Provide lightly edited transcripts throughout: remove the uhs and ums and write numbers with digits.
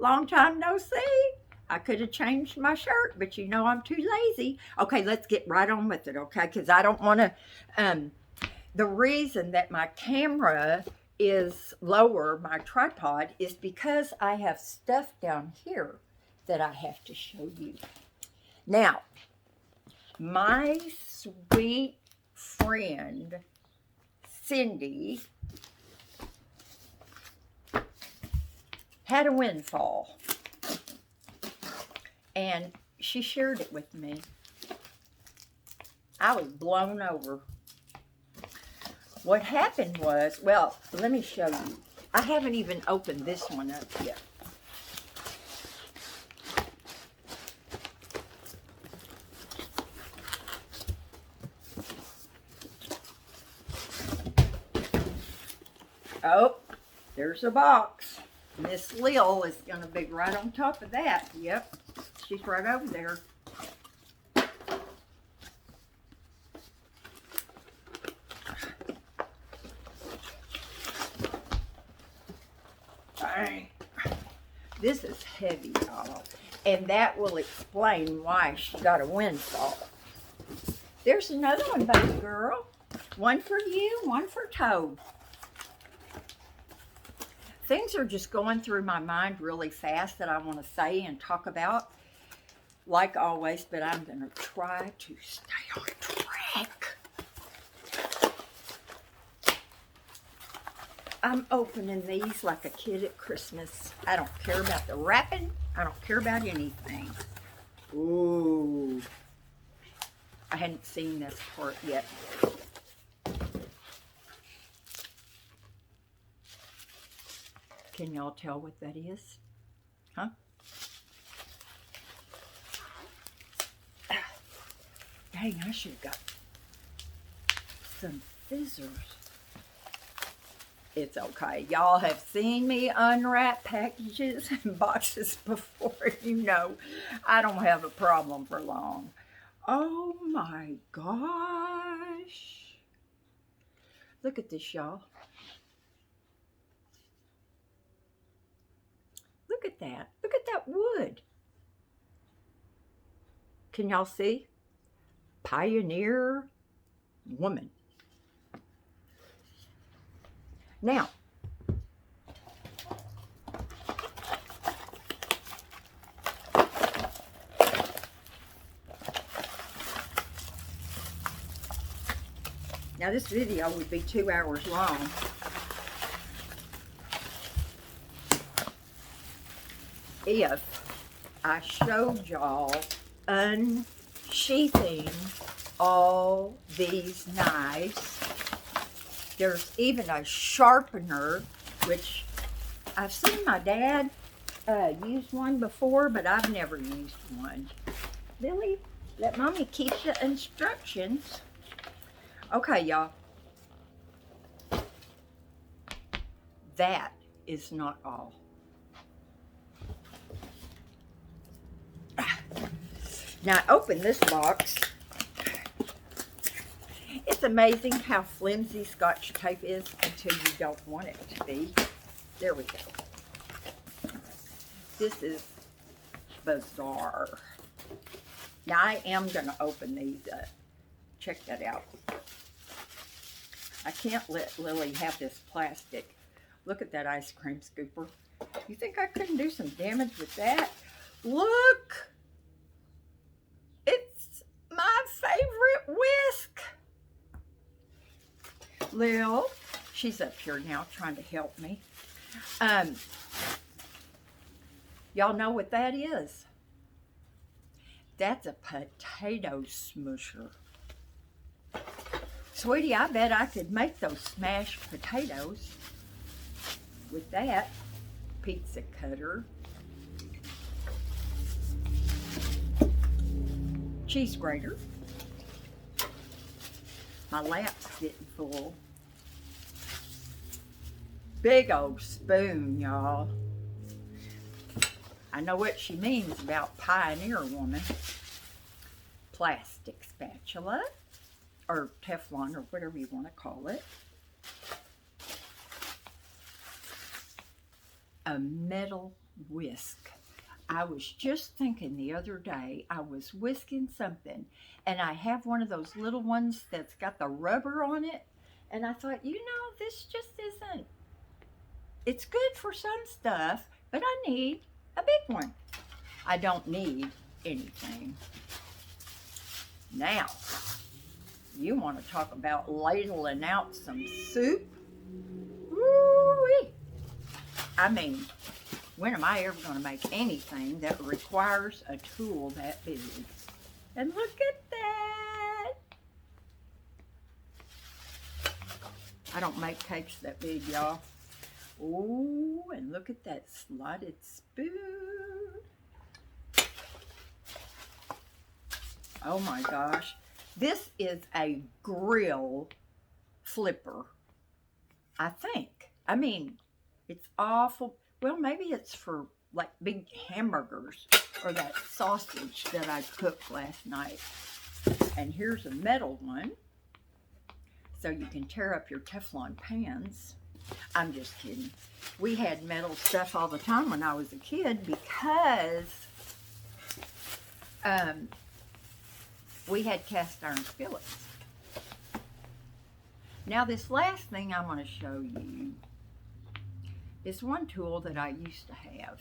Long time no see. I could have changed my shirt, but you know I'm too lazy. Okay, let's get right on with it, okay? Because I don't want to. Um, the reason that my camera is lower, my tripod, is because I have stuff down here that I have to show you. Now, my sweet friend Cindy had a windfall and she shared it with me. I was blown over. What happened was, well, let me show you. I haven't even opened this one up yet. Oh, there's a box. Miss Lil is going to be right on top of that. Yep, she's right over there. Dang. This is heavy, y'all. And that will explain why she got a windfall. There's another one, baby girl. One for you, one for Toad. Things are just going through my mind really fast that I want to say and talk about, like always, but I'm going to try to stay on track. I'm opening these like a kid at Christmas. I don't care about the wrapping. I don't care about anything. Ooh. I hadn't seen this part yet. Can y'all tell what that is? Huh? Dang, I should have got some scissors. It's okay. Y'all have seen me unwrap packages and boxes before. You know I don't have a problem for long. Oh my gosh. Look at this, y'all. Look at that. Look at that wood. Can y'all see? Pioneer woman. Now, this video would be 2 hours long. If I showed y'all unsheathing all these knives. There's even a sharpener, which I've seen my dad use one before, but I've never used one. Lily, let mommy keep the instructions. Okay, y'all. That is not all. Now, I opened this box. It's amazing how flimsy Scotch tape is until you don't want it to be. There we go. This is bizarre. Now, I am going to open these up. Check that out. I can't let Lily have this plastic. Look at that ice cream scooper. You think I couldn't do some damage with that? Look! It's my favorite whisk. Lil, she's up here now trying to help me. Y'all know what that is? That's a potato smusher. Sweetie, I bet I could make those smashed potatoes with that. Pizza cutter. Cheese grater. My lap's getting full. Big old spoon, y'all. I know what she means about pioneer woman. Plastic spatula, or Teflon, or whatever you want to call it. A metal whisk. I was just thinking the other day, I was whisking something, and I have one of those little ones that's got the rubber on it. And I thought, this just isn't, it's good for some stuff, but I need a big one. I don't need anything. Now, you want to talk about ladling out some soup? Woo-wee. I mean, when am I ever going to make anything that requires a tool that big? And look at that. I don't make cakes that big, y'all. Oh, and look at that slotted spoon. Oh my gosh. This is a grill flipper, I think. I mean, it's awful. Well, maybe it's for like big hamburgers or that sausage that I cooked last night. And here's a metal one, so you can tear up your Teflon pans. I'm just kidding. We had metal stuff all the time when I was a kid because we had cast iron skillets. Now this last thing I want to show you is one tool that I used to have,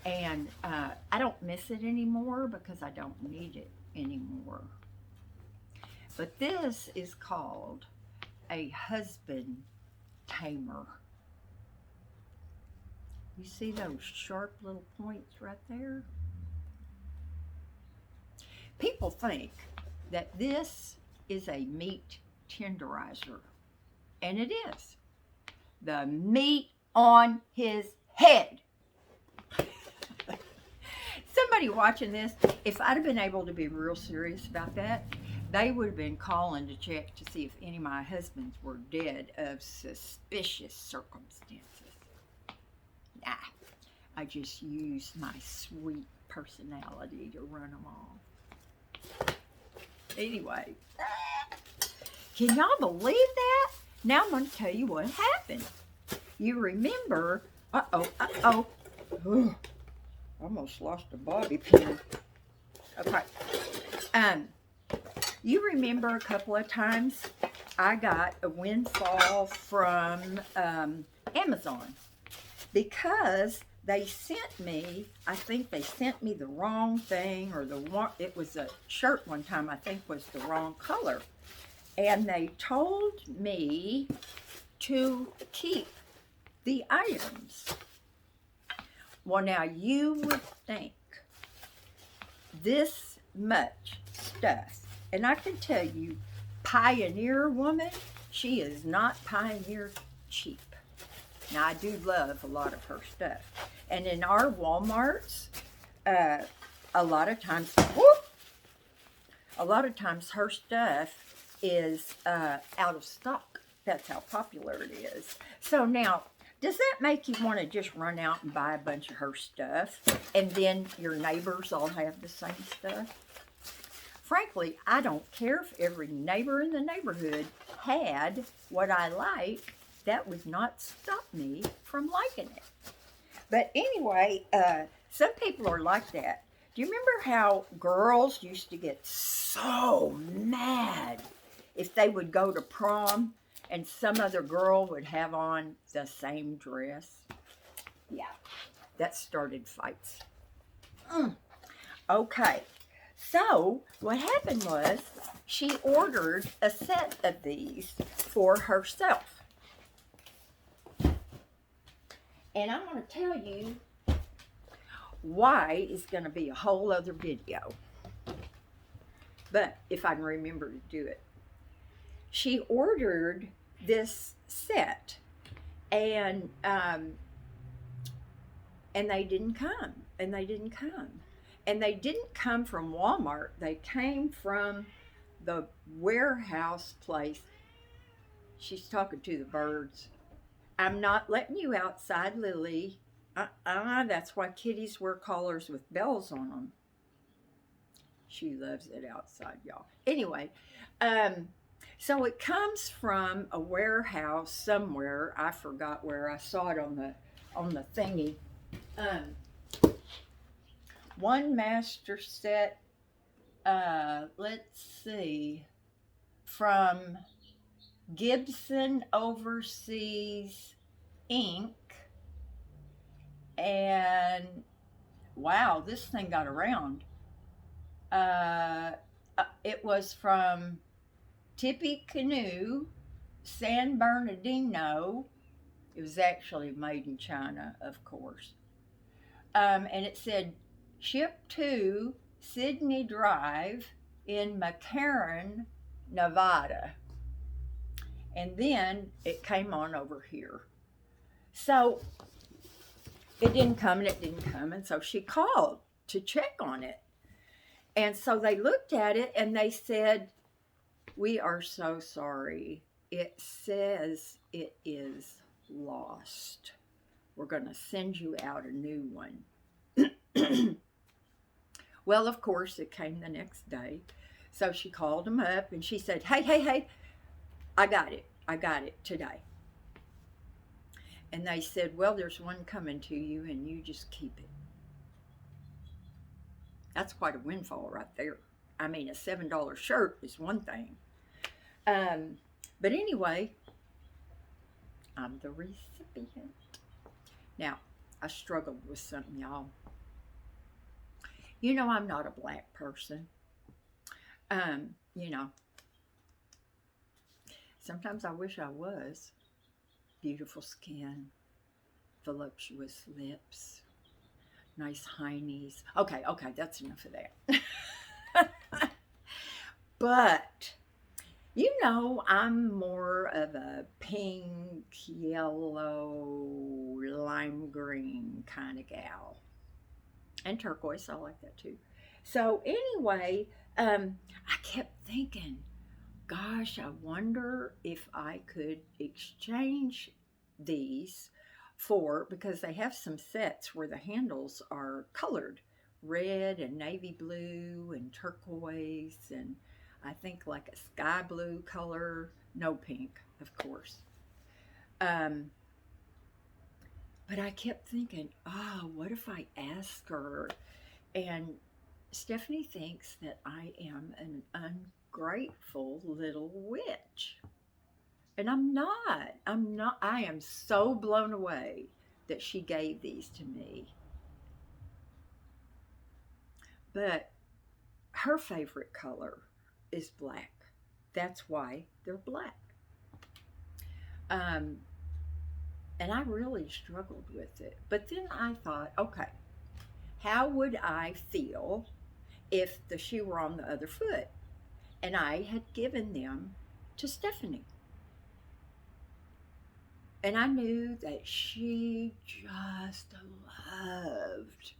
and I don't miss it anymore because I don't need it anymore. But this is called a husband tamer. You see those sharp little points right there? People think that this is a meat tenderizer, and it is. The meat on his head. Somebody watching this, if I'd have been able to be real serious about that, they would have been calling to check to see if any of my husbands were dead of suspicious circumstances. Nah, I just used my sweet personality to run them off. Anyway, can y'all believe that? Now I'm going to tell you what happened. You remember, Ugh, almost lost a bobby pin. Okay. You remember a couple of times I got a windfall from Amazon because they sent me, I think they sent me the wrong thing, or it was a shirt one time I think was the wrong color. And they told me to keep the items. Well, now you would think this much stuff, and I can tell you, Pioneer woman, she is not Pioneer cheap. Now, I do love a lot of her stuff. And in our Walmarts, a lot of times her stuff is out of stock. That's how popular it is. So now, does that make you want to just run out and buy a bunch of her stuff, and then your neighbors all have the same stuff? Frankly, I don't care if every neighbor in the neighborhood had what I like. That would not stop me from liking it. But anyway, some people are like that. Do you remember how girls used to get so mad if they would go to prom and some other girl would have on the same dress? Yeah, that started fights. Okay, so what happened was she ordered a set of these for herself. And I'm going to tell you why is going to be a whole other video. But if I can remember to do it. She ordered this set, and they didn't come, and they didn't come. And they didn't come from Walmart. They came from the warehouse place. She's talking to the birds. I'm not letting you outside, Lily. That's why kitties wear collars with bells on them. She loves it outside, y'all. Anyway, so it comes from a warehouse somewhere. I forgot where. I saw it on the on the thingy. Um, One master set, let's see, from Gibson Overseas Ink. And wow, this thing got around. Uh, it was from Tippy Canoe, San Bernardino. It was actually made in China, of course. And it said, ship to Sydney Drive in McCarran, Nevada. And then it came on over here. So it didn't come and it didn't come. And so she called to check on it. And so they looked at it and they said, we are so sorry. It says it is lost. We're going to send you out a new one. Well, of course, it came the next day. So she called them up and she said, hey, hey, hey, I got it. I got it today. And they said, well, there's one coming to you and you just keep it. That's quite a windfall right there. I mean, a $7 shirt is one thing. But anyway, I'm the recipient. Now, I struggled with something, y'all. You know, I'm not a black person. You know, sometimes I wish I was. Beautiful skin, voluptuous lips, nice heinies. Okay, that's enough of that. But, you know, I'm more of a pink, yellow, lime green kind of gal. And turquoise, I like that too. So anyway, I kept thinking, gosh, I wonder if I could exchange these for, because they have some sets where the handles are colored red and navy blue and turquoise and I think like a sky blue color, no pink, of course. Um, but I kept thinking, oh, what if I ask her? And Stephanie thinks that I am an ungrateful little witch. And I'm not. I'm not. I am so blown away that she gave these to me. But her favorite color is black. That's why they're black. Um, and I really struggled with it. But then I thought, okay, how would I feel if the shoe were on the other foot and I had given them to Stephanie? And I knew that she just loved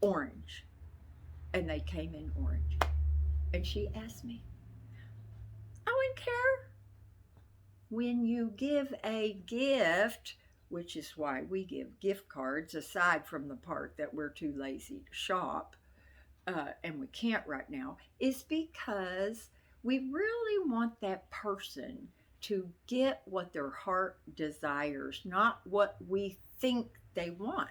orange. And they came in orange. And she asked me, I wouldn't care. When you give a gift, which is why we give gift cards, aside from the part that we're too lazy to shop, and we can't right now, is because we really want that person to get what their heart desires, not what we think they want.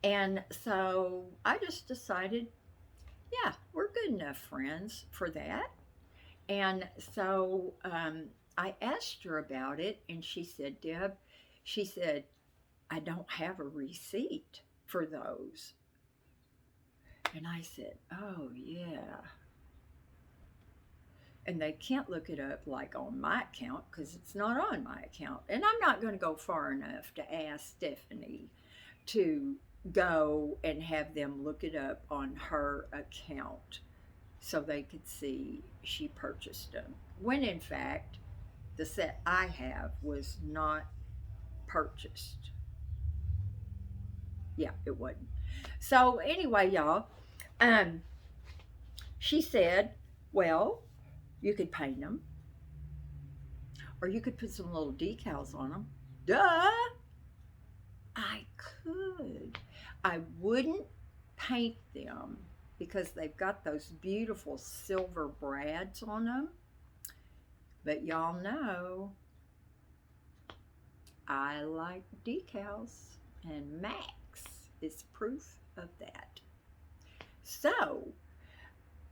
And so I just decided, yeah, we're good enough friends for that. And so I asked her about it, and she said, Deb, she said, I don't have a receipt for those. And I said, oh, yeah. And they can't look it up like on my account because it's not on my account. And I'm not going to go far enough to ask Stephanie to go and have them look it up on her account so they could see she purchased them. When in fact, the set I have was not purchased. Yeah, it wasn't. So anyway, y'all, um, she said, well, you could paint them or you could put some little decals on them. Duh! I could. I wouldn't paint them because they've got those beautiful silver brads on them. But y'all know I like decals, and Max is proof of that. So,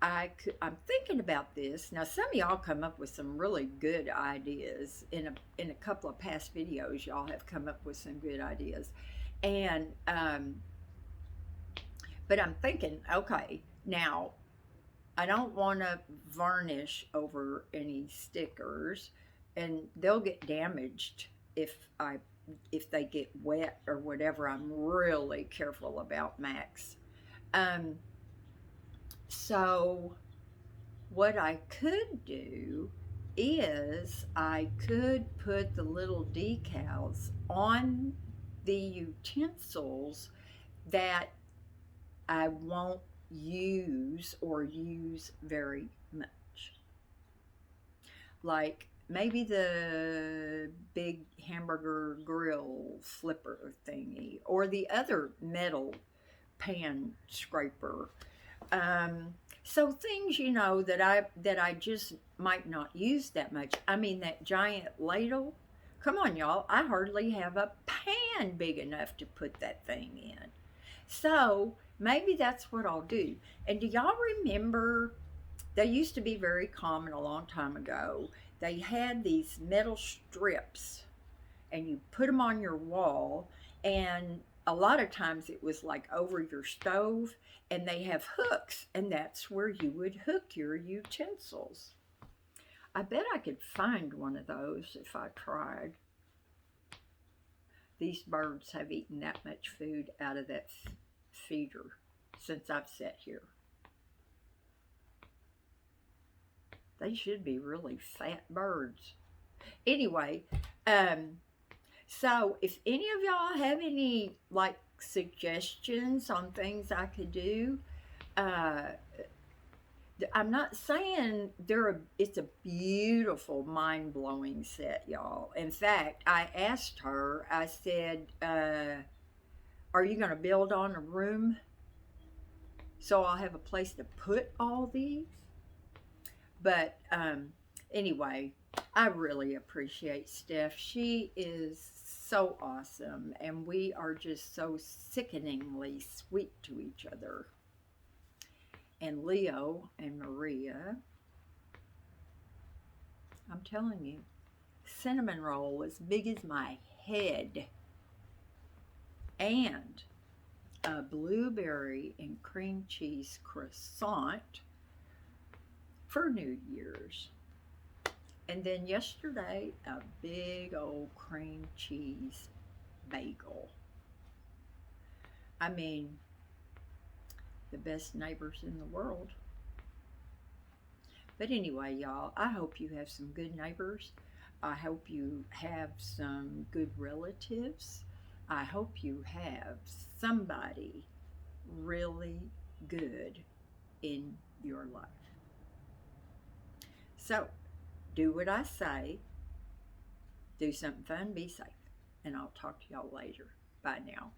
I'm thinking about this. Now, some of y'all come up with some really good ideas. In a couple of past videos, y'all have come up with some good ideas. And, but I'm thinking, okay, now, I don't want to varnish over any stickers, and they'll get damaged if I if they get wet or whatever. I'm really careful about Max. Um, so what I could do is I could put the little decals on the utensils that I won't use or use very much. Like maybe the big hamburger grill flipper thingy or the other metal pan scraper. So things, that I just might not use that much. I mean, that giant ladle. Come on, y'all. I hardly have a pan big enough to put that thing in. So maybe that's what I'll do. And do y'all remember? They used to be very common a long time ago. They had these metal strips, and you put them on your wall, and a lot of times it was like over your stove, and they have hooks, and that's where you would hook your utensils. I bet I could find one of those if I tried. These birds have eaten that much food out of that feeder since I've sat here. They should be really fat birds. Anyway, so if any of y'all have any like suggestions on things I could do, I'm not saying it's a beautiful, mind-blowing set, y'all. In fact, I asked her, I said, are you going to build on a room so I'll have a place to put all these? But anyway, I really appreciate Steph. She is so awesome, and we are just so sickeningly sweet to each other. And Leo and Maria, I'm telling you, cinnamon roll as big as my head, and a blueberry and cream cheese croissant for New Year's. And then yesterday, a big old cream cheese bagel. I mean, the best neighbors in the world. But anyway, y'all, I hope you have some good neighbors. I hope you have some good relatives. I hope you have somebody really good in your life. So, do what I say. Do something fun. Be safe. And I'll talk to y'all later. Bye now.